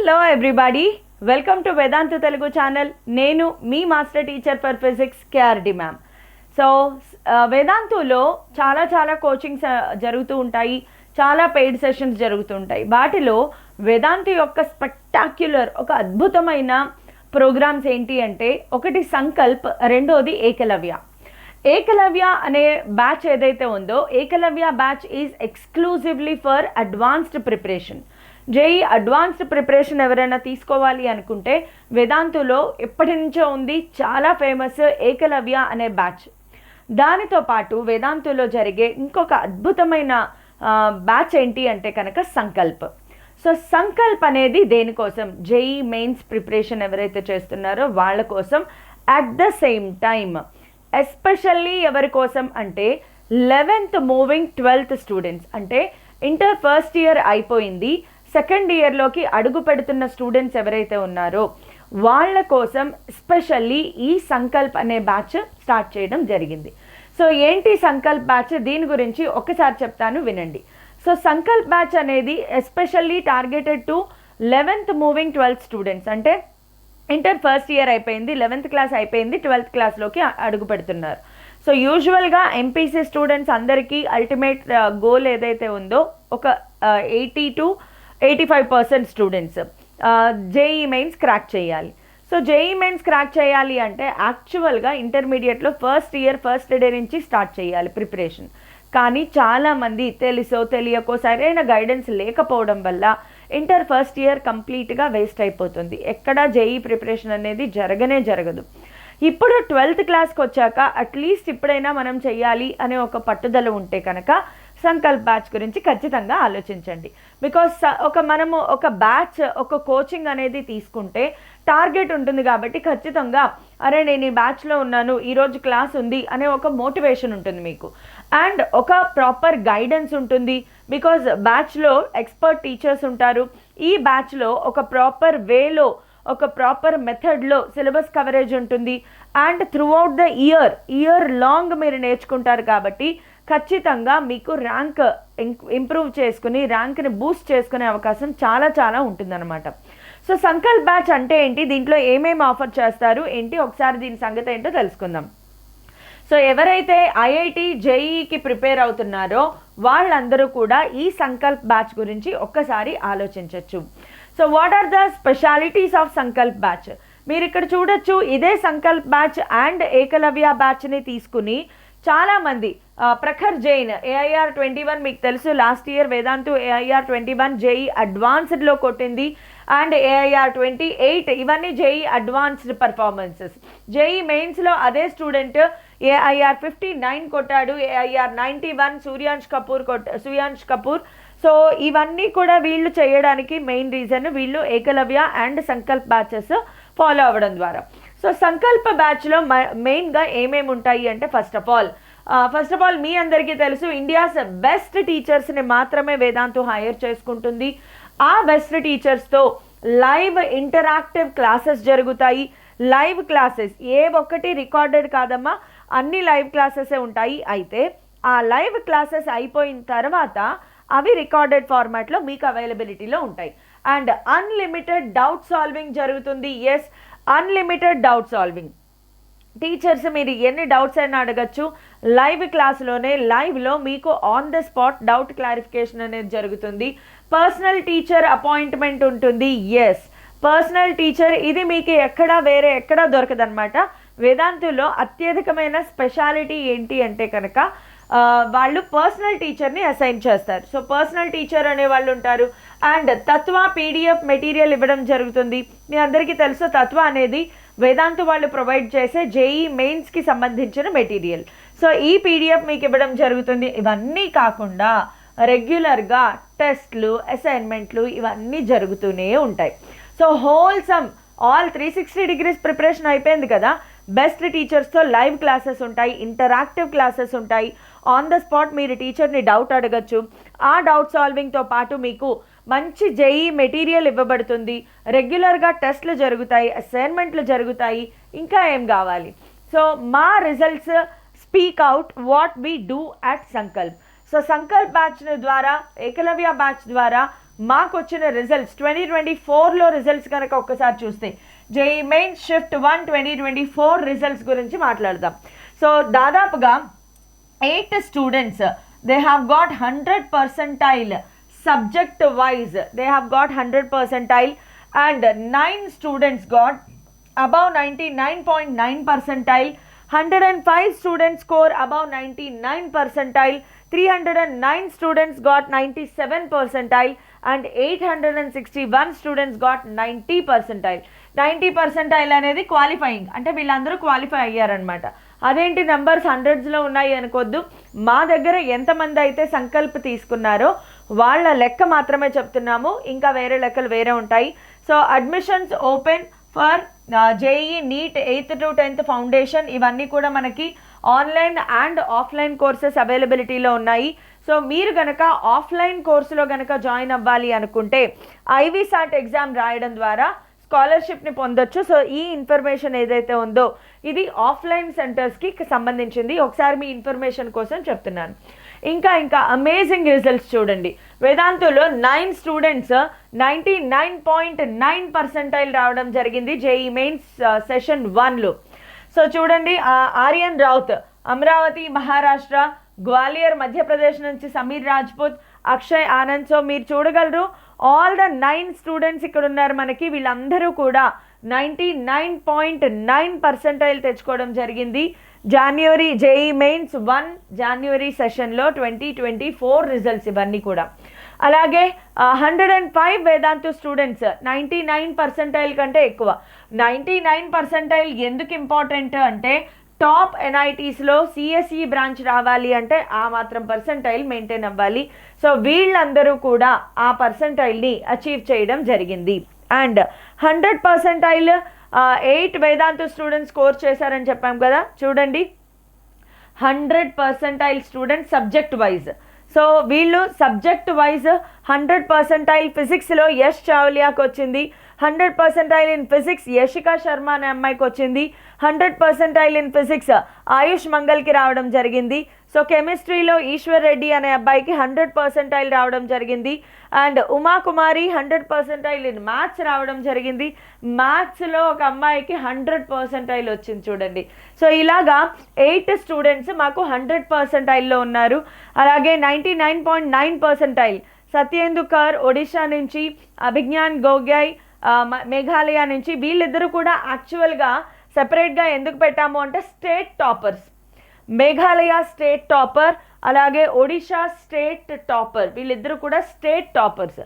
Hello everybody, welcome to Vedantu Telugu channel. నేను మీ master teacher for physics KRD ma'am. So వేదాంతులో చాలా కోచింగ్స్ జరుగుతూ ఉంటాయి, చాలా పెయిడ్ సెషన్స్ జరుగుతూ ఉంటాయి. వాటిలో వేదాంతు యొక్క స్పెక్టాక్యులర్ ఒక అద్భుతమైన ప్రోగ్రామ్స్ ఏంటి అంటే, ఒకటి సంకల్ప్, రెండోది ఏకలవ్య. ఏకలవ్య అనే బ్యాచ్ ఏదైతే ఉందో, Eklavya batch is exclusively for advanced preparation. JEE advanced preparation ఎవరైనా తీసుకోవాలి అనుకుంటే వేదాంతులో ఎప్పటి నుంచో ఉంది, చాలా ఫేమస్ ఏకలవ్య అనే బ్యాచ్. దానితో పాటు వేదాంతులో జరిగే ఇంకొక అద్భుతమైన బ్యాచ్ ఏంటి అంటే కనుక సంకల్ప్. సో సంకల్ప్ అనేది దేనికోసం? జేఈ మెయిన్స్ ప్రిపరేషన్ ఎవరైతే చేస్తున్నారో వాళ్ళ కోసం. At the same time especially ఎవరి కోసం అంటే 11th మూవింగ్ 12th స్టూడెంట్స్, అంటే ఇంటర్ ఫస్ట్ ఇయర్ అయిపోయింది, సెకండ్ ఇయర్లోకి అడుగు పెడుతున్న స్టూడెంట్స్ ఎవరైతే ఉన్నారో వాళ్ళ కోసం స్పెషల్లీ ఈ సంకల్ప్ అనే బ్యాచ్ స్టార్ట్ చేయడం జరిగింది. సో ఏంటి సంకల్ప్ బ్యాచ్, దీని గురించి ఒకసారి చెప్తాను వినండి. సో సంకల్ప్ బ్యాచ్ అనేది especially targeted to 11th moving 12th students, అంటే ఇంటర్ ఫస్ట్ ఇయర్ అయిపోయింది, 11th క్లాస్ అయిపోయింది, 12th క్లాస్లోకి అడుగు పెడుతున్నారు. సో యూజువల్గా ఎంపీసీ స్టూడెంట్స్ అందరికీ అల్టిమేట్ గోల్ ఏదైతే ఉందో ఒక 80 to 85% students JEE mains crack చేయాలి. సో జేఈ మెయిన్స్ క్రాక్ చేయాలి అంటే యాక్చువల్గా ఇంటర్మీడియట్లో ఫస్ట్ ఇయర్ ఫస్ట్ డే నుంచి స్టార్ట్ చేయాలి ప్రిపరేషన్. కానీ చాలామంది తెలుసో తెలియకో సరైన గైడెన్స్ లేకపోవడం వల్ల ఇంటర్ ఫస్ట్ ఇయర్ కంప్లీట్గా వేస్ట్ అయిపోతుంది. ఎక్కడా జేఈ ప్రిపరేషన్ అనేది జరగదు. ఇప్పుడు 12th క్లాస్కి వచ్చాక అట్లీస్ట్ ఇప్పుడైనా మనం చెయ్యాలి అనే ఒక పట్టుదల ఉంటే కనుక సంకల్ప్ బ్యాచ్ గురించి ఖచ్చితంగా ఆలోచించండి. బికాస్ మనము ఒక బ్యాచ్, ఒక కోచింగ్ అనేది తీసుకుంటే టార్గెట్ ఉంటుంది కాబట్టి ఖచ్చితంగా అరే నేను ఈ బ్యాచ్లో ఉన్నాను, ఈరోజు క్లాస్ ఉంది అనే ఒక మోటివేషన్ ఉంటుంది మీకు. అండ్ ఒక ప్రాపర్ గైడెన్స్ ఉంటుంది, బికాజ్ బ్యాచ్లో ఎక్స్పర్ట్ టీచర్స్ ఉంటారు. ఈ బ్యాచ్లో ఒక ప్రాపర్ వేలో, ఒక ప్రాపర్ మెథడ్లో సిలబస్ కవరేజ్ ఉంటుంది. And throughout the year long మీరు నేర్చుకుంటారు కాబట్టి ఖచ్చితంగా మీకు ర్యాంక్ ఇంప్రూవ్ చేసుకుని ర్యాంక్ని బూస్ట్ చేసుకునే అవకాశం చాలా ఉంటుందన్నమాట. సో సంకల్ప్ బ్యాచ్ అంటే ఏంటి, దీంట్లో ఏమేమి ఆఫర్ చేస్తారు ఏంటి, ఒకసారి దీని సంగతి ఏంటో తెలుసుకుందాం. సో ఎవరైతే ఐఐటి జేఈకి ప్రిపేర్ అవుతున్నారో వాళ్ళందరూ కూడా ఈ సంకల్ప్ బ్యాచ్ గురించి ఒక్కసారి ఆలోచించవచ్చు. So what are the specialities of Sankalp batch? మీరు ఇక్కడ చూడొచ్చు, ఇదే సంకల్ప్ బ్యాచ్ అండ్ ఏకలవ్య బ్యాచ్ని తీసుకుని చాలామంది ప్రఖర్ జైన్ AIR 21 మీకు తెలుసు, last year Vedantu AIR 21 JEE అడ్వాన్స్డ్లో కొట్టింది. అండ్ AIR 28 ఇవన్నీ జేఈ అడ్వాన్స్డ్ పర్ఫార్మెన్సెస్. జేఈ మెయిన్స్లో అదే స్టూడెంట్ AIR 59 కొట్టాడు, AIR 91 సుయాంష్ కపూర్. సో ఇవన్నీ కూడా వీళ్ళు చేయడానికి మెయిన్ రీజన్ వీళ్ళు Eklavya and Sankalp batches follow అవ్వడం ద్వారా. సో సంకల్ప బ్యాచ్లో మెయిన్గా ఏమేమి ఉంటాయి అంటే, ఫస్ట్ ఆఫ్ ఆల్ మీ అందరికీ తెలుసు, ఇండియాస్ బెస్ట్ టీచర్స్ని మాత్రమే వేదాంతు హైర్ చేసుకుంటుంది. ఆ బెస్ట్ టీచర్స్తో లైవ్ ఇంటరాక్టివ్ క్లాసెస్ జరుగుతాయి. లైవ్ క్లాసెస్ ఏ ఒక్కటి రికార్డెడ్ కాదమ్మా, అన్ని లైవ్ క్లాసెసే ఉంటాయి. అయితే ఆ లైవ్ క్లాసెస్ అయిపోయిన తర్వాత అవి రికార్డెడ్ ఫార్మాట్లో మీకు అవైలబిలిటీలో ఉంటాయి. అండ్ అన్లిమిటెడ్ డౌట్ సాల్వింగ్ జరుగుతుంది. Yes, unlimited doubt solving. Teachers మీరు ఎన్ని డౌట్స్ అయినా అడగచ్చు. లైవ్ క్లాస్లోనే లైవ్లో మీకు on the spot doubt clarification అనేది జరుగుతుంది. పర్సనల్ టీచర్ అపాయింట్మెంట్ ఉంటుంది. ఎస్, పర్సనల్ టీచర్ ఇది మీకు వేరే ఎక్కడా దొరకదనమాట. వేదాంతులో అత్యధికమైన స్పెషాలిటీ ఏంటి అంటే కనుక వాళ్ళు పర్సనల్ టీచర్ని అసైన్ చేస్తారు. సో పర్సనల్ టీచర్ అనే వాళ్ళు ఉంటారు. అండ్ తత్వ PDF మెటీరియల్ ఇవ్వడం జరుగుతుంది. మీ అందరికీ తెలుసు, తత్వ అనేది వేదాంతు వాళ్ళు ప్రొవైడ్ చేసే జేఈ మెయిన్స్కి సంబంధించిన మెటీరియల్. సో ఈ PDF మీకు ఇవ్వడం జరుగుతుంది. ఇవన్నీ కాకుండా రెగ్యులర్గా టెస్ట్లు, అసైన్మెంట్లు ఇవన్నీ జరుగుతూనే ఉంటాయి. So wholesome all 360 degrees preparation అయిపోయింది కదా. బెస్ట్ టీచర్స్తో లైవ్ క్లాసెస్ ఉంటాయి, ఇంటరాక్టివ్ క్లాసెస్ ఉంటాయి. ఆన్ ద స్పాట్ మీరు టీచర్ని డౌట్ అడగచ్చు. ఆ డౌట్ సాల్వింగ్తో పాటు మీకు మంచి జేఈ మెటీరియల్ ఇవ్వబడుతుంది. రెగ్యులర్గా టెస్ట్లు జరుగుతాయి, అసైన్మెంట్లు జరుగుతాయి. ఇంకా ఏం కావాలి? సో మా results speak out what we do at Sankalp. So Sankalp batch ద్వారా, ఏకలవ్య బ్యాచ్ ద్వారా మాకు వచ్చిన రిజల్ట్స్ 2024లో రిజల్ట్స్ కనుక ఒక్కసారి చూస్తే జేఈ మెయిన్స్ షిఫ్ట్ 1 2024 రిజల్ట్స్ గురించి మాట్లాడదాం. సో దాదాపుగా 8 students they have got 100 percentile subject wise, they have got 100 percentile and 9 students got above 99.9 percentile, 105 students score above 99 percentile, 309 students got 97 percentile and 861 students got 90 percentile. 90 percentile అనేది qualifying, అంటే వీళ్ళందరూ qualify అయ్యారనమాట. అదేంటి numbers హండ్రెడ్స్లో ఉన్నాయి అనుకోద్దు, మా దగ్గర ఎంతమంది అయితే సంకల్ప తీసుకున్నారో వాళ్ళ లెక్క మాత్రమే చెప్తున్నాము, ఇంకా వేరే లెక్కలు వేరే ఉంటాయి. So admissions open for JEE NEET 8th to 10th foundation, ఇవన్నీ కూడా మనకి ఆన్లైన్ అండ్ ఆఫ్లైన్ కోర్సెస్ అవైలబిలిటీలో ఉన్నాయి. సో మీరు కనుక ఆఫ్లైన్ కోర్సులో కనుక జాయిన్ అవ్వాలి అనుకుంటే ఐవీసాట్ ఎగ్జామ్ రాయడం ద్వారా స్కాలర్షిప్ని పొందొచ్చు. సో ఈ ఇన్ఫర్మేషన్ ఏదైతే ఉందో ఇది ఆఫ్లైన్ సెంటర్స్కి సంబంధించింది, ఒకసారి మీ ఇన్ఫర్మేషన్ కోసం చెప్తున్నాను. ఇంకా అమేజింగ్ రిజల్ట్స్ చూడండి. వేదాంతులో 9 స్టూడెంట్స్ 99.9 పర్సెంటైల్ రావడం జరిగింది జేఈ మెయిన్స్ సెషన్ 1లో. సో చూడండి, ఆర్యన్ రౌత్ అమరావతి మహారాష్ట్ర, గ్వాలియర్ మధ్యప్రదేశ్ నుంచి సమీర్ రాజ్పుత్, అక్షయ్ ఆనంద్. సో మీరు చూడగలరు ఆల్ ద 9 స్టూడెంట్స్ ఇక్కడ ఉన్నారు మనకి, వీళ్ళందరూ కూడా 99.9 పర్సెంటైల్ తెచ్చుకోవడం జరిగింది. జనవరి జేఈ మెయిన్స్ 1 జనవరి సెషన్లో 2024 రిజల్ట్స్ ఇవన్నీ కూడా. అలాగే 105 వేదాంతు స్టూడెంట్స్ 99 పర్సెంటైల్ కంటే ఎక్కువ. 99 పర్సెంటైల్ ఎందుకు ఇంపార్టెంట్ అంటే టాప్ ఎన్ఐటీస్లో సిఎస్ఈ బ్రాంచ్ రావాలి అంటే ఆ మాత్రం పర్సెంటైల్ మెయింటైన్ అవ్వాలి. సో వీళ్ళందరూ కూడా ఆ పర్సెంటైల్ని అచీవ్ చేయడం జరిగింది. And 100 percentile 8 Vedantu students score చేశారని చెప్పాం కదా, చూడండి 100 percentile students subject wise. So వీళ్ళు సబ్జెక్ట్ వైజ్ 100 పర్సెంటైల్ ఫిజిక్స్లో యష్ చావ్లియాకి వచ్చింది, 100 percentile in physics Yashika Sharma అనే అమ్మాయికి వచ్చింది, 100 పర్సెంటైల్ ఇన్ ఫిజిక్స్ ఆయుష్ మంగల్కి రావడం జరిగింది. సో కెమిస్ట్రీలో ఈశ్వర్ రెడ్డి అనే అబ్బాయికి 100 పర్సెంటైల్ రావడం జరిగింది. And Uma Kumari 100 percentile in maths రావడం జరిగింది. మ్యాథ్స్లో ఒక అమ్మాయికి 100 పర్సెంటైల్ వచ్చింది చూడండి. సో ఇలాగా 8 స్టూడెంట్స్ మాకు 100 పర్సెంటైల్లో ఉన్నారు. అలాగే 99.9 పర్సెంటైల్ సత్యేందు కర్ ఒడిషా నుంచి, అభిజ్ఞాన్ గోగోయ్ మేఘాలయ నుంచి. వీళ్ళిద్దరూ కూడా యాక్చువల్గా సెపరేట్గా ఎందుకు పెట్టాము అంటే state toppers, Meghalaya state topper అలాగే ఒడిషా స్టేట్ టాపర్, వీళ్ళిద్దరూ కూడా స్టేట్ టాపర్స్.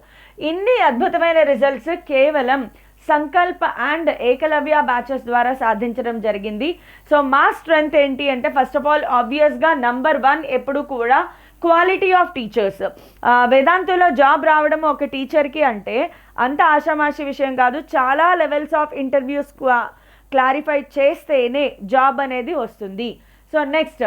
ఇన్ని అద్భుతమైన రిజల్ట్స్ కేవలం సంకల్ప అండ్ ఏకలవ్య బ్యాచెస్ ద్వారా సాధించడం జరిగింది. సో మా స్ట్రెంగ్త్ ఏంటి అంటే ఫస్ట్ ఆఫ్ ఆల్ ఆబ్వియస్గా నంబర్ 1 ఎప్పుడు కూడా క్వాలిటీ ఆఫ్ టీచర్స్. వేదాంతులో జాబ్ రావడం ఒక టీచర్కి అంటే అంత ఆషామాషి విషయం కాదు, చాలా లెవెల్స్ ఆఫ్ ఇంటర్వ్యూస్ క్లారిఫై చేస్తేనే జాబ్ అనేది వస్తుంది. సో నెక్స్ట్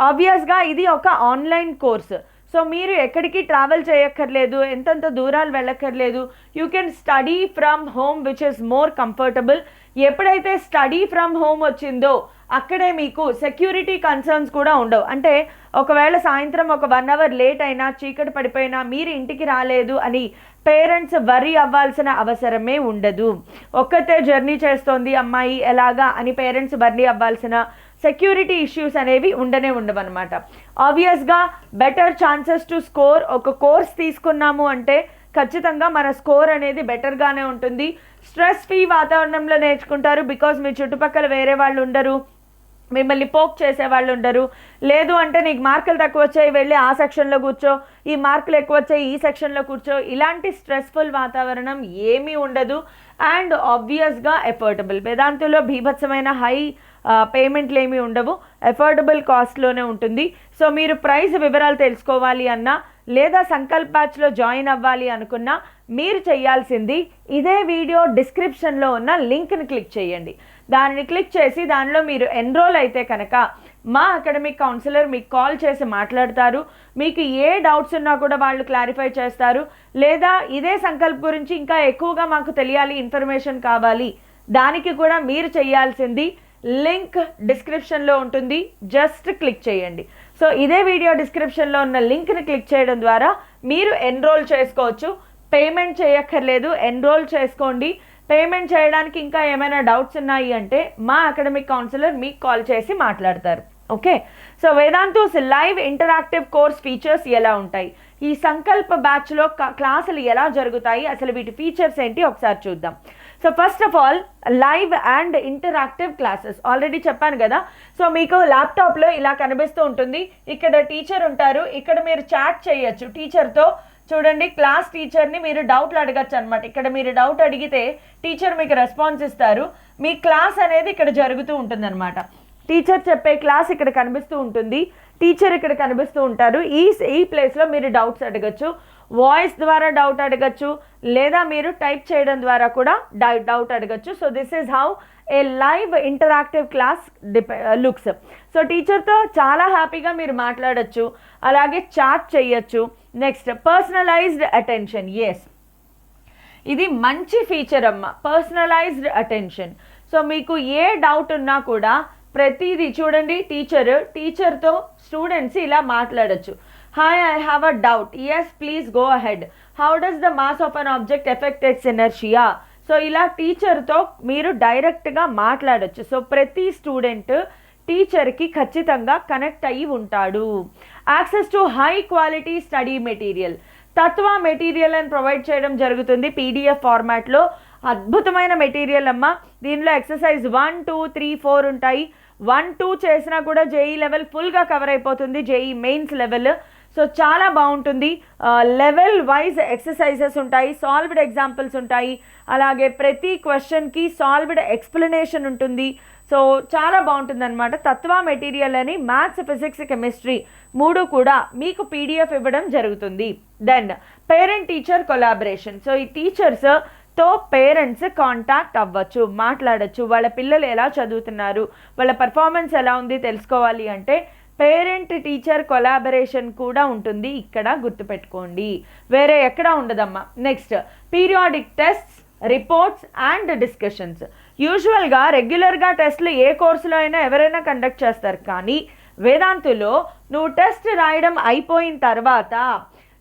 ఆబ్వియస్గా ఇది ఒక ఆన్లైన్ కోర్స్. సో మీరు ఎక్కడికి ట్రావెల్ చేయక్కర్లేదు, ఎంతంత దూరాలు వెళ్ళక్కర్లేదు. You can study from home which is more comfortable. ఎప్పుడైతే స్టడీ ఫ్రమ్ హోమ్ వచ్చిందో అక్కడే మీకు సెక్యూరిటీ కన్సర్న్స్ కూడా ఉండవు. అంటే ఒకవేళ సాయంత్రం ఒక 1 అవర్ లేట్ అయినా, చీకటి పడిపోయినా, మీరు ఇంటికి రాలేదు అని పేరెంట్స్ వర్రీ అవ్వాల్సిన అవసరమే ఉండదు. ఒక్కతే జర్నీ చేస్తోంది అమ్మాయి ఎలాగా అని పేరెంట్స్ వర్రీ అవ్వాల్సిన సెక్యూరిటీ ఇష్యూస్ అనేవి ఉండవన్నమాట. ఆబ్వియస్గా బెటర్ ఛాన్సెస్ టు స్కోర్. ఒక కోర్స్ తీసుకున్నాము అంటే ఖచ్చితంగా మన స్కోర్ అనేది బెటర్గానే ఉంటుంది. స్ట్రెస్ ఫ్రీ వాతావరణంలో నేర్చుకుంటారు, బికాజ్ మీ చుట్టుపక్కల వేరే వాళ్ళు ఉండరు, మిమ్మల్ని పోక్ చేసే వాళ్ళు ఉండరు. లేదు అంటే నీకు మార్కులు తక్కువ వచ్చాయి, వెళ్ళి ఆ సెక్షన్లో కూర్చో, ఈ మార్కులు ఎక్కువ వచ్చాయి ఈ సెక్షన్లో కూర్చో, ఇలాంటి స్ట్రెస్ఫుల్ వాతావరణం ఏమీ ఉండదు. అండ్ ఆబ్వియస్గా ఎఫోర్డబుల్. వేదాంతులో బీభత్సమైన హై పేమెంట్లు ఏమీ ఉండవు, ఎఫోర్డబుల్ కాస్ట్లోనే ఉంటుంది. సో మీరు ప్రైస్ వివరాలు తెలుసుకోవాలి అన్నా లేదా సంకల్ప్ బ్యాచ్లో జాయిన్ అవ్వాలి అనుకున్నా మీరు చేయాల్సింది ఇదే వీడియో డిస్క్రిప్షన్లో ఉన్న లింక్ని క్లిక్ చేయండి. దానిని క్లిక్ చేసి దానిలో మీరు ఎన్రోల్ అయితే కనుక మా అకాడమిక్ కౌన్సిలర్ మీకు కాల్ చేసి మాట్లాడతారు. మీకు ఏ డౌట్స్ ఉన్నా కూడా వాళ్ళు క్లారిఫై చేస్తారు. లేదా ఇదే సంకల్ప్ గురించి ఇంకా ఎక్కువగా మాకు తెలియాలి, ఇన్ఫర్మేషన్ కావాలి, దానికి కూడా మీరు చేయాల్సింది లింక్ డిస్క్రిప్షన్లో ఉంటుంది, జస్ట్ క్లిక్ చేయండి. సో ఇదే వీడియో డిస్క్రిప్షన్లో ఉన్న లింక్ని క్లిక్ చేయడం ద్వారా మీరు ఎన్రోల్ చేసుకోవచ్చు. పేమెంట్ చేయక్కర్లేదు, ఎన్రోల్ చేసుకోండి. పేమెంట్ చేయడానికి ఇంకా ఏమైనా డౌట్స్ ఉన్నాయి అంటే మా అకాడమిక్ కౌన్సిలర్ మీకు కాల్ చేసి మాట్లాడతారు. Okay, so Vedantu's live interactive course features ఎలా ఉంటాయి, ఈ సంకల్ప బ్యాచ్లో క్లాసులు ఎలా జరుగుతాయి, అసలు వీటి ఫీచర్స్ ఏంటి ఒకసారి చూద్దాం. So first of all live and interactive classes already చెప్పాను కదా. సో మీకు ల్యాప్టాప్లో ఇలా కనిపిస్తూ ఉంటుంది, ఇక్కడ టీచర్ ఉంటారు, ఇక్కడ మీరు చాట్ చేయొచ్చు టీచర్తో. చూడండి, క్లాస్ టీచర్ని మీరు డౌట్లు అడగచ్చు అనమాట. ఇక్కడ మీరు డౌట్ అడిగితే టీచర్ మీకు రెస్పాన్స్ ఇస్తారు. మీ క్లాస్ అనేది ఇక్కడ జరుగుతూ ఉంటుంది అనమాట. టీచర్ చెప్పే క్లాస్ ఇక్కడ కనిపిస్తూ ఉంటుంది, టీచర్ ఇక్కడ కనిపిస్తూ ఉంటారు. ఈ ప్లేస్లో మీరు డౌట్స్ అడగచ్చు, వాయిస్ ద్వారా డౌట్ అడగచ్చు, లేదా మీరు టైప్ చేయడం ద్వారా కూడా డౌట్ అడగచ్చు. So this is how a live interactive class looks. So టీచర్తో చాలా హ్యాపీగా మీరు మాట్లాడచ్చు, అలాగే చాట్ చేయొచ్చు. Next personalised attention. ఎస్, ఇది మంచి ఫీచర్ అమ్మ, పర్సనలైజ్డ్ అటెన్షన్. సో మీకు ఏ డౌట్ ఉన్నా కూడా ప్రతిదీ చూడండి, టీచర్తో స్టూడెంట్స్ ఇలా మాట్లాడచ్చు. Hi, I have a doubt. Yes, please go ahead. How does the mass of an object effect its inertia. So ఇలా టీచర్తో మీరు డైరెక్ట్గా మాట్లాడచ్చు. సో ప్రతి స్టూడెంట్ టీచర్కి ఖచ్చితంగా కనెక్ట్ అయ్యి ఉంటాడు. Access to high quality study material, Tattva material అని ప్రొవైడ్ చేయడం జరుగుతుంది పీడిఎఫ్ ఫార్మాట్లో. అద్భుతమైన మెటీరియల్ అమ్మ. దీనిలో ఎక్సర్సైజ్ 1, 2, 3, 4 ఉంటాయి. 1, 2 చేసినా కూడా జేఈ లెవెల్ ఫుల్గా కవర్ అయిపోతుంది, జేఈ మెయిన్స్ లెవెల్. సో చాలా బాగుంటుంది. లెవెల్ వైజ్ ఎక్సర్సైజెస్ ఉంటాయి, సాల్వ్డ్ ఎగ్జాంపుల్స్ ఉంటాయి, అలాగే ప్రతి క్వశ్చన్కి సాల్వ్డ్ ఎక్స్ప్లెనేషన్ ఉంటుంది. సో చాలా బాగుంటుంది అనమాట. తత్వ మెటీరియల్ అని మ్యాథ్స్, ఫిజిక్స్, కెమిస్ట్రీ 3 కూడా మీకు పీడిఎఫ్ ఇవ్వడం జరుగుతుంది. Then parent teacher collaboration. So ఈ టీచర్స్తో పేరెంట్స్ కాంటాక్ట్ అవ్వచ్చు, మాట్లాడచ్చు. వాళ్ళ పిల్లలు ఎలా చదువుతున్నారు, వాళ్ళ పర్ఫార్మెన్స్ ఎలా ఉంది తెలుసుకోవాలి అంటే పేరెంట్ టీచర్ కొలాబరేషన్ కూడా ఉంటుంది. ఇక్కడ గుర్తుపెట్టుకోండి, వేరే ఎక్కడ ఉండదమ్మా. Next periodic tests, reports and discussions. యూజువల్గా రెగ్యులర్గా టెస్ట్లు ఏ కోర్సులో అయినా ఎవరైనా కండక్ట్ చేస్తారు, కానీ వేదాంతులో నువ్వు టెస్ట్ రాయడం అయిపోయిన తర్వాత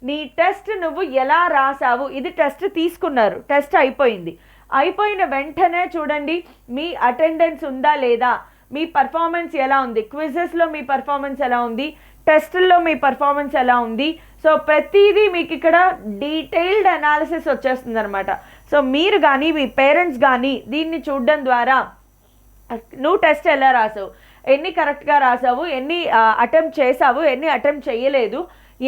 నీ టెస్ట్ నువ్వు ఎలా రాసావు, ఇది టెస్ట్ తీసుకున్నారు, టెస్ట్ అయిపోయిన వెంటనే చూడండి మీ అటెండెన్స్ ఉందా లేదా, మీ పర్ఫార్మెన్స్ ఎలా ఉంది, క్విజెస్లో మీ పర్ఫార్మెన్స్ ఎలా ఉంది, టెస్టుల్లో మీ పర్ఫార్మెన్స్ ఎలా ఉంది. సో ప్రతిదీ మీకు ఇక్కడ డీటెయిల్డ్ అనాలిసిస్ వచ్చేస్తుంది అనమాట. సో మీరు కానీ మీ పేరెంట్స్ కానీ దీన్ని చూడడం ద్వారా నువ్వు టెస్ట్ ఎలా రాసావు, ఎన్ని కరెక్ట్గా రాసావు, ఎన్ని అటెంప్ట్ చేసావు, ఎన్ని అటెంప్ట్ చేయలేదు,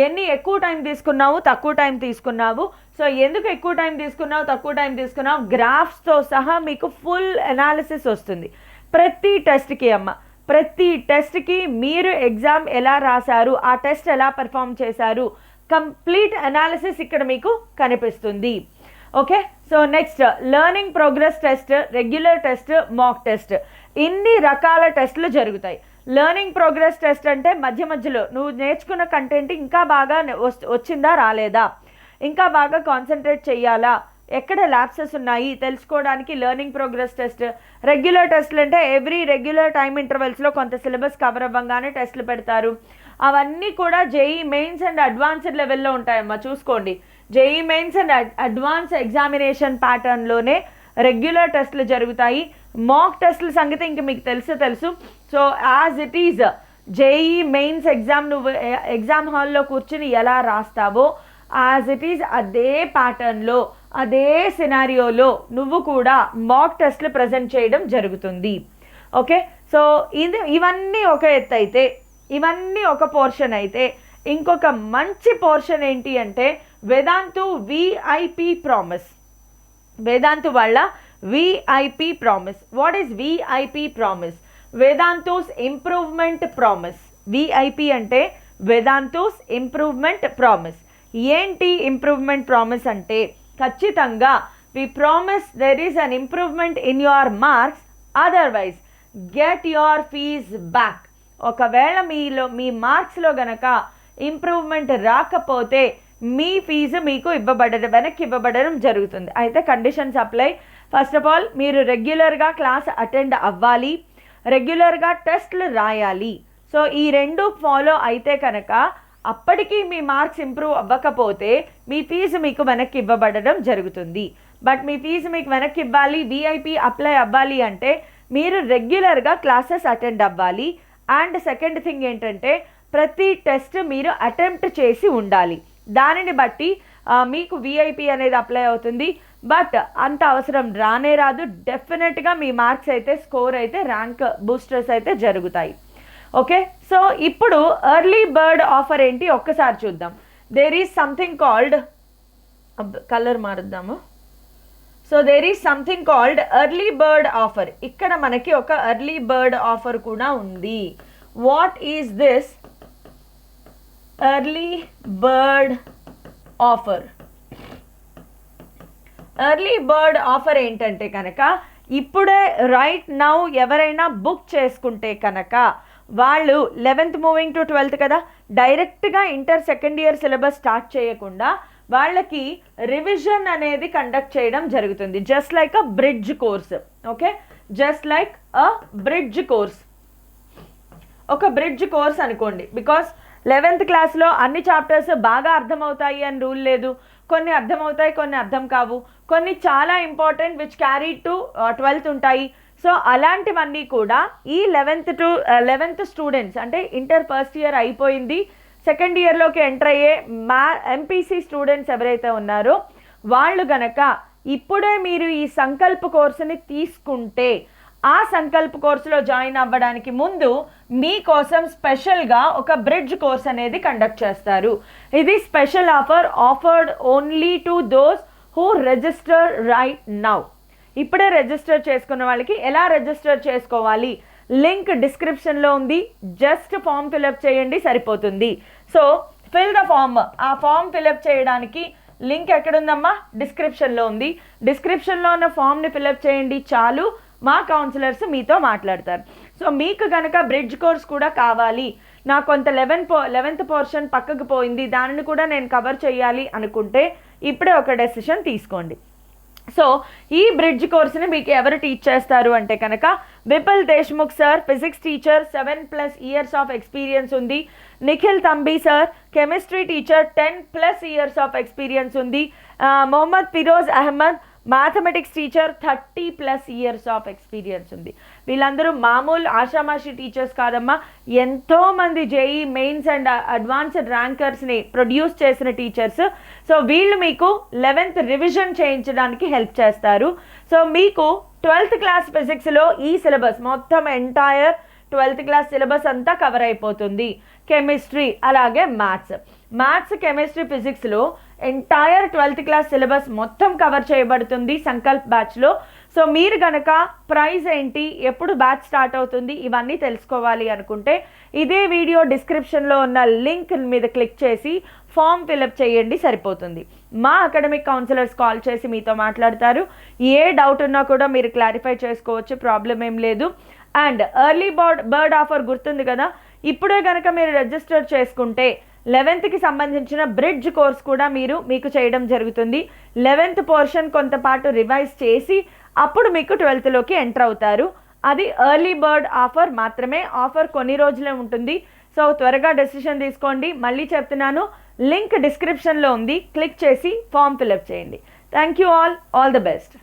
ఎన్ని ఎక్కువ టైం తీసుకున్నావు, తక్కువ టైం తీసుకున్నావు, సో ఎందుకు ఎక్కువ టైం తీసుకున్నావు, తక్కువ టైం తీసుకున్నావు, గ్రాఫ్స్తో సహా మీకు ఫుల్ అనాలిసిస్ వస్తుంది ప్రతి టెస్ట్కి అమ్మ. ప్రతి టెస్ట్కి మీరు ఎగ్జామ్ ఎలా రాశారు, ఆ టెస్ట్ ఎలా పర్ఫామ్ చేశారు, కంప్లీట్ అనాలిసిస్ ఇక్కడ మీకు కనిపిస్తుంది. Okay, so next learning progress test, regular test, mock test, ఇన్ని రకాల టెస్టులు జరుగుతాయి. లెర్నింగ్ ప్రోగ్రెస్ టెస్ట్ అంటే మధ్యలో నువ్వు నేర్చుకున్న కంటెంట్ ఇంకా బాగా వచ్చిందా రాలేదా, ఇంకా బాగా కాన్సన్ట్రేట్ చేయాలా, ఎక్కడ ల్యాప్సెస్ ఉన్నాయి తెలుసుకోవడానికి లెర్నింగ్ ప్రోగ్రెస్ టెస్ట్. రెగ్యులర్ టెస్ట్లు అంటే రెగ్యులర్ టైం ఇంటర్వెల్స్లో కొంత సిలబస్ కవర్ అవ్వగానే టెస్ట్లు పెడతారు. అవన్నీ కూడా జేఈ మెయిన్స్ అండ్ అడ్వాన్స్డ్ లెవెల్లో ఉంటాయమ్మా, చూసుకోండి. JEE mains and advance examination ప్యాటర్న్లోనే రెగ్యులర్ టెస్ట్లు జరుగుతాయి. మాక్ టెస్ట్ల సంగతి ఇంక మీకు తెలుసు. So as it is JEE mains exam నువ్వు ఎగ్జామ్ హాల్లో కూర్చుని ఎలా రాస్తావో యాజ్ ఇట్ ఈజ్ అదే ప్యాటర్న్లో, అదే సినారియోలో నువ్వు కూడా మాక్ టెస్ట్లు ప్రజెంట్ చేయడం జరుగుతుంది. ఓకే, సో ఇవన్నీ ఒక ఎత్తు అయితే, ఇవన్నీ ఒక పోర్షన్ అయితే, ఇంకొక మంచి పోర్షన్ ఏంటి అంటే వేదాంతు విఐపి ప్రామిస్. వేదాంతు వాళ్ళ VIP promise. What is VIP promise? Vedantu's improvement promise. VIP అంటే వేదాంతుస్ ఇంప్రూవ్మెంట్ ప్రామిస్. ఏంటి ఇంప్రూవ్మెంట్ ప్రామిస్ అంటే ఖచ్చితంగా we promise there is an improvement in your marks, otherwise get your fees back. ఒకవేళ మీ మార్క్స్లో గనక ఇంప్రూవ్మెంట్ రాకపోతే మీ ఫీజు మీకు వెనక్కి ఇవ్వబడడం జరుగుతుంది. అయితే conditions apply. First of all మీరు రెగ్యులర్గా క్లాస్ అటెండ్ అవ్వాలి, రెగ్యులర్గా టెస్ట్లు రాయాలి. సో ఈ 2 ఫాలో అయితే కనుక అప్పటికీ మీ మార్క్స్ ఇంప్రూవ్ అవ్వకపోతే మీ ఫీజు మీకు వెనక్కి ఇవ్వబడడం జరుగుతుంది. బట్ మీ ఫీజు మీకు వెనక్కి ఇవ్వాలి, విఐపి అప్లై అవ్వాలి అంటే మీరు రెగ్యులర్గా క్లాసెస్ అటెండ్ అవ్వాలి. అండ్ సెకండ్ థింగ్ ఏంటంటే ప్రతి టెస్ట్ మీరు అటెంప్ట్ చేసి ఉండాలి. దానిని బట్టి మీకు విఐపి అనేది అప్లై అవుతుంది. బట్ అంత అవసరం రానే రాదు. డెఫినెట్గా మీ మార్క్స్ అయితే స్కోర్ అయితే ర్యాంక్ బూస్టర్స్ అయితే జరుగుతాయి. ఓకే, సో ఇప్పుడు ఎర్లీ బర్డ్ ఆఫర్ ఏంటి ఒక్కసారి చూద్దాం. There is something called, colour మారుద్దాము. So there is something called early bird offer. ఇక్కడ మనకి ఒక ఎర్లీ బర్డ్ ఆఫర్ కూడా ఉంది. What is this early bird offer? Early bird offer ఏంటంటే కనుక ఇప్పుడే రైట్ నౌ ఎవరైనా బుక్ చేసుకుంటే కనుక వాళ్ళు 11th మూవింగ్ టు 12th కదా, డైరెక్ట్గా inter second year syllabus start చేయకుండా వాళ్ళకి రివిజన్ అనేది కండక్ట్ చేయడం జరుగుతుంది. Just like a bridge course. Okay, just like a bridge course, ఒక బ్రిడ్జ్ కోర్స్ అనుకోండి. బికాస్ 11th క్లాస్లో అన్ని చాప్టర్స్ బాగా అర్థమవుతాయి అని రూల్ లేదు. కొన్ని అర్థమవుతాయి, కొన్ని అర్థం కావు, కొన్ని చాలా important which carry to 12th ఉంటాయి. సో అలాంటివన్నీ కూడా ఈ 11th స్టూడెంట్స్ అంటే ఇంటర్ ఫస్ట్ ఇయర్ అయిపోయింది, సెకండ్ ఇయర్లోకి ఎంటర్ అయ్యే ఎంపీసీ స్టూడెంట్స్ ఎవరైతే ఉన్నారో వాళ్ళు గనక ఇప్పుడే మీరు ఈ సంకల్ప కోర్సుని తీసుకుంటే ఆ సంకల్ప కోర్సులో జాయిన్ అవ్వడానికి ముందు మీకోసం స్పెషల్గా ఒక బ్రిడ్జ్ కోర్స్ అనేది కండక్ట్ చేస్తారు. ఇది special offer, offered only to those who register right now. ఇప్పుడే రిజిస్టర్ చేసుకున్న వాళ్ళకి ఎలా రిజిస్టర్ చేసుకోవాలి? లింక్ డిస్క్రిప్షన్లో ఉంది. జస్ట్ ఫామ్ ఫిల్అప్ చేయండి సరిపోతుంది. So fill the form. ఆ ఫామ్ ఫిల్అప్ చేయడానికి లింక్ ఎక్కడుందమ్మా? డిస్క్రిప్షన్లో ఉంది. డిస్క్రిప్షన్లో ఉన్న ఫామ్ని ఫిల్అప్ చేయండి చాలు. మా కౌన్సిలర్స్ మీతో మాట్లాడతారు. సో మీకు కనుక బ్రిడ్జ్ కోర్స్ కూడా కావాలి, నాకు కొంత 11th పోర్షన్ పక్కకు పోయింది, దానిని కూడా నేను కవర్ చేయాలి అనుకుంటే ఇప్పుడే ఒక డెసిషన్ తీసుకోండి. సో ఈ బ్రిడ్జ్ కోర్స్ని మీకు ఎవరు టీచ్ చేస్తారు అంటే కనుక Vipul Deshmukh sir, physics teacher, 7+ years of experience ఉంది. Nikhil Tambi sir, chemistry teacher, 10+ years of experience ఉంది. Mohammed Firoz Ahmed, mathematics teacher, 30+ years of experience ఉంది. వీళ్ళందరూ మామూలు ఆషామాషి టీచర్స్ కాదమ్మా, ఎంతోమంది జేఈ మెయిన్స్ అండ్ అడ్వాన్స్డ్ ర్యాంకర్స్ని ప్రొడ్యూస్ చేసిన టీచర్స్. సో వీళ్ళు మీకు 11th రివిజన్ చేయించడానికి హెల్ప్ చేస్తారు. సో మీకు 12th క్లాస్ ఫిజిక్స్లో ఈ సిలబస్ మొత్తం ఎంటైర్ 12th క్లాస్ సిలబస్ అంతా కవర్ అయిపోతుంది. కెమిస్ట్రీ అలాగే మ్యాథ్స్, కెమిస్ట్రీ, ఫిజిక్స్లో ఎంటైర్ 12th క్లాస్ సిలబస్ మొత్తం కవర్ చేయబడుతుంది సంకల్ప్ బ్యాచ్లో. సో మీరు కనుక ప్రైస్ ఏంటి, ఎప్పుడు బ్యాచ్ స్టార్ట్ అవుతుంది, ఇవన్నీ తెలుసుకోవాలి అనుకుంటే ఇదే వీడియో డిస్క్రిప్షన్లో ఉన్న లింక్ మీద క్లిక్ చేసి ఫామ్ ఫిల్అప్ చేయండి సరిపోతుంది. మా అకాడమిక్ కౌన్సిలర్స్ కాల్ చేసి మీతో మాట్లాడతారు. ఏ డౌట్ ఉన్నా కూడా మీరు క్లారిఫై చేసుకోవచ్చు, ప్రాబ్లం ఏం లేదు. అండ్ ఎర్లీ బర్డ్ ఆఫర్ గుర్తుంది కదా, ఇప్పుడే కనుక మీరు రిజిస్టర్ చేసుకుంటే 11th సంబంధించిన బ్రిడ్జ్ కోర్స్ కూడా మీకు చేయడం జరుగుతుంది. 11th పోర్షన్ కొంతపాటు రివైజ్ చేసి అప్పుడు మీకు 12th ఎంటర్ అవుతారు. అది ఎర్లీ బర్డ్ ఆఫర్ మాత్రమే. ఆఫర్ కొన్ని రోజులే ఉంటుంది. సో త్వరగా డెసిషన్ తీసుకోండి. మళ్ళీ చెప్తున్నాను, లింక్ డిస్క్రిప్షన్లో ఉంది, క్లిక్ చేసి ఫామ్ ఫిల్అప్ చేయండి. Thank you all the best.